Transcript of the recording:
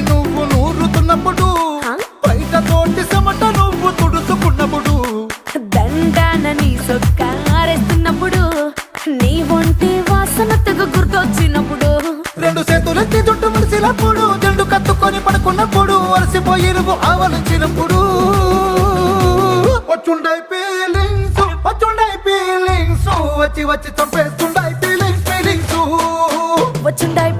నువ్వు నూరుతున్నప్పుడు బయట తోటి చెమట నువ్వు తుడుచుకున్నప్పుడు దండాన నీ సొక్కారేస్తున్నప్పుడు నీ ఒంటి వాసన తెగ గుర్తొచ్చినప్పుడు రెండు చేతులెత్తి జుట్టు ముడిసినప్పుడు జండు కత్తుకొని పడుకున్నప్పుడు అలసిపోయి నువ్వు ఆవలించినప్పుడు వచ్చుండై ఫీలింగ్స్ వచ్చి వచ్చి చంపేస్తుండై ఫీలింగ్స్ వచ్చుండాయి